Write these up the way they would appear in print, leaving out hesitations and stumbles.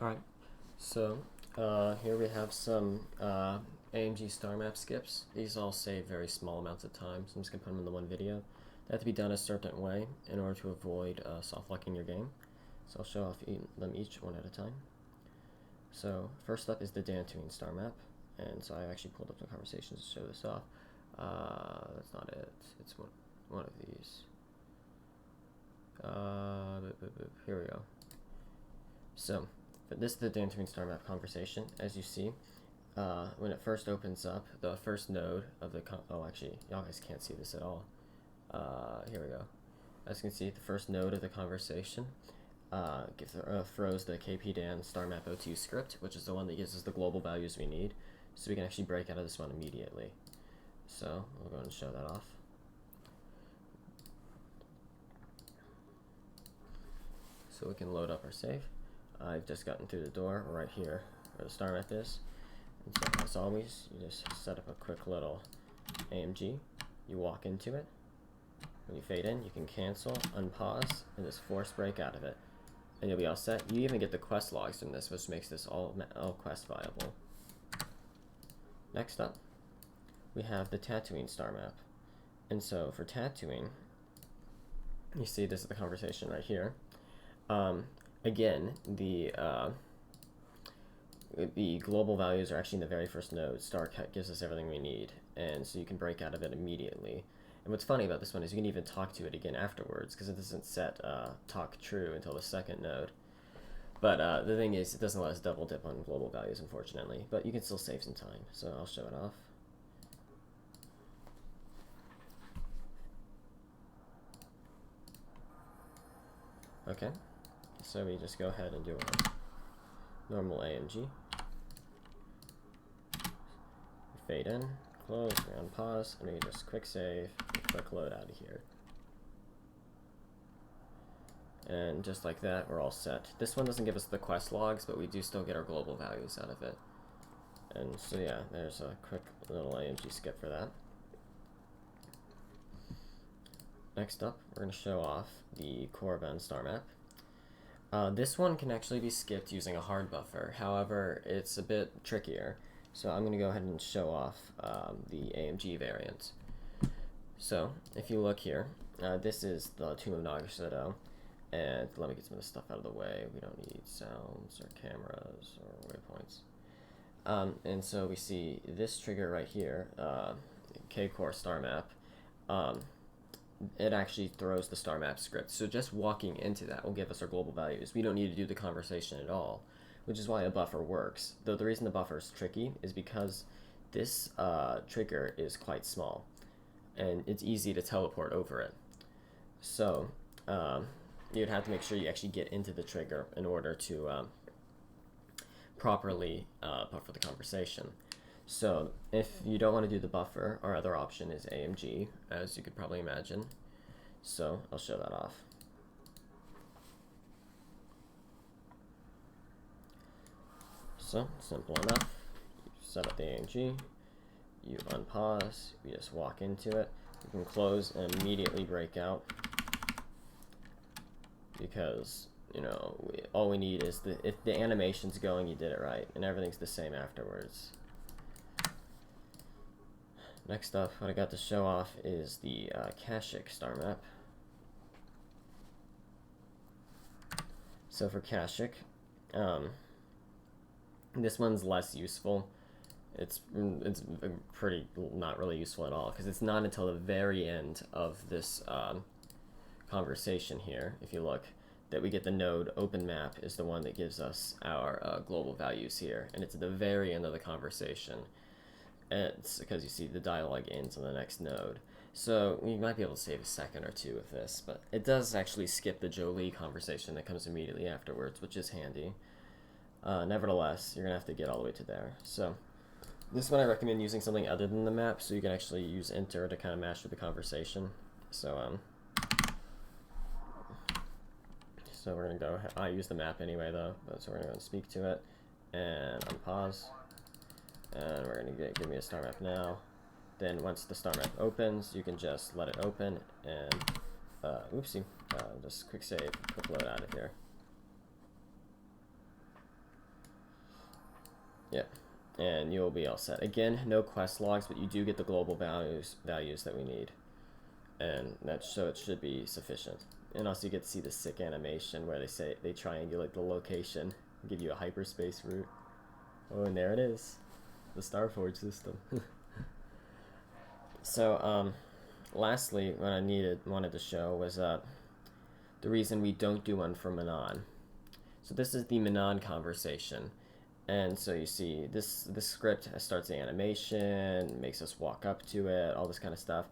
Alright, so here we have some AMG star map skips. These all save very small amounts of time, so I'm just going to put them in the one video. They have to be done a certain way in order to avoid soft locking your game. So I'll show off them each one at a time. So first up is the Tatooine star map, and so I actually pulled up the conversations to show this off. That's not it. It's one of these. Here we go. So this is the Tatooine star map conversation. As you see, when it first opens up, the first node of the oh, actually, y'all guys can't see this at all. Here we go. As you can see, the first node of the conversation throws the KPDan star map O2 script, which is the one that gives us the global values we need, so we can actually break out of this one immediately. So we'll go ahead and show that off. So we can load up our save. I've just gotten through the door right here where the star map is. And so as always, you just set up a quick little AMG. You walk into it. When you fade in, you can cancel, unpause, and just force break out of it. And you'll be all set. You even get the quest logs from this, which makes this all quest viable. Next up, we have the Tatooine star map. And so for Tatooine, you see this is the conversation right here. Again, the global values are actually in the very first node. StarCat gives us everything we need, and so you can break out of it immediately. And what's funny about this one is you can even talk to it again afterwards, because it doesn't set talk true until the second node. But the thing is, it doesn't let us double dip on global values, unfortunately. But you can still save some time, so I'll show it off. Okay, so we just go ahead and do a normal AMG. Fade in, close, we unpause, and we just quick save, quick load out of here. And just like that, we're all set. This one doesn't give us the quest logs, but we do still get our global values out of it. And so yeah, there's a quick little AMG skip for that. Next up, we're going to show off the Korriban star map. This one can actually be skipped using a hard buffer. However, it's a bit trickier. So I'm going to go ahead and show off the AMG variant. So if you look here, this is the Tomb of Nagasato. And let me get some of this stuff out of the way. We don't need sounds or cameras or waypoints. And so we see this trigger right here, K-Core star map. It actually throws the star map script. So just walking into that will give us our global values. We don't need to do the conversation at all, which is why a buffer works. Though the reason the buffer is tricky is because this trigger is quite small, and it's easy to teleport over it. So you'd have to make sure you actually get into the trigger in order to properly buffer the conversation. So if you don't want to do the buffer, our other option is AMG, as you could probably imagine. So I'll show that off. So simple enough. You set up the AMG, you unpause, you just walk into it. You can close and immediately break out, because you know all we need is if the animation's going, you did it right, and everything's the same afterwards. Next up, what I got to show off is the Kashuk star map. So for Kashuk, this one's less useful. It's pretty not really useful at all, because it's not until the very end of this conversation here, if you look, that we get the node open map is the one that gives us our global values here, and it's at the very end of the conversation. It's because you see the dialogue ends on the next node. So you might be able to save a second or two with this, but it does actually skip the Jolie conversation that comes immediately afterwards, which is handy. Nevertheless, you're going to have to get all the way to there. So this one I recommend using something other than the map, so you can actually use enter to kind of master the conversation. So we're going to go ahead. I use the map anyway though, so we're going to go and speak to it and unpause. And we're going to give me a star map now. Then once the star map opens, you can just let it open and, oopsie, just quick save, quick load out of here. Yeah, and you'll be all set. Again, no quest logs, but you do get the global values that we need, and so it should be sufficient. And also you get to see the sick animation where they triangulate the location, give you a hyperspace route. Oh, and there it is, the Starforge system. So, lastly, what I wanted to show was the reason we don't do one for Manon. So this is the Manon conversation. And so you see this script starts the animation, makes us walk up to it, all this kind of stuff.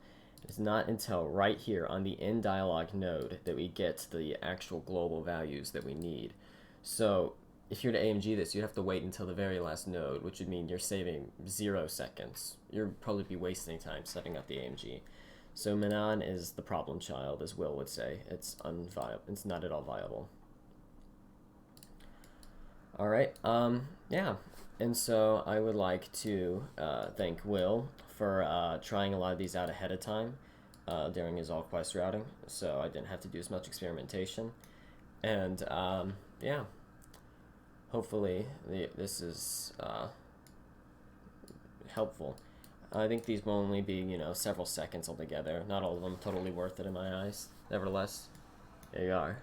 It's not until right here on the in dialogue node that we get the actual global values that we need. So if you're to AMG this, you have to wait until the very last node, which would mean you're saving 0 seconds. You'll probably be wasting time setting up the AMG. So Manon is the problem child, as Will would say. It's unviable. It's not at all viable. All right. Yeah. And so I would like to thank Will for trying a lot of these out ahead of time during his all quest routing, so I didn't have to do as much experimentation. And yeah, hopefully this is helpful. I think these will only be, several seconds altogether. Not all of them totally worth it in my eyes. Nevertheless, there you are.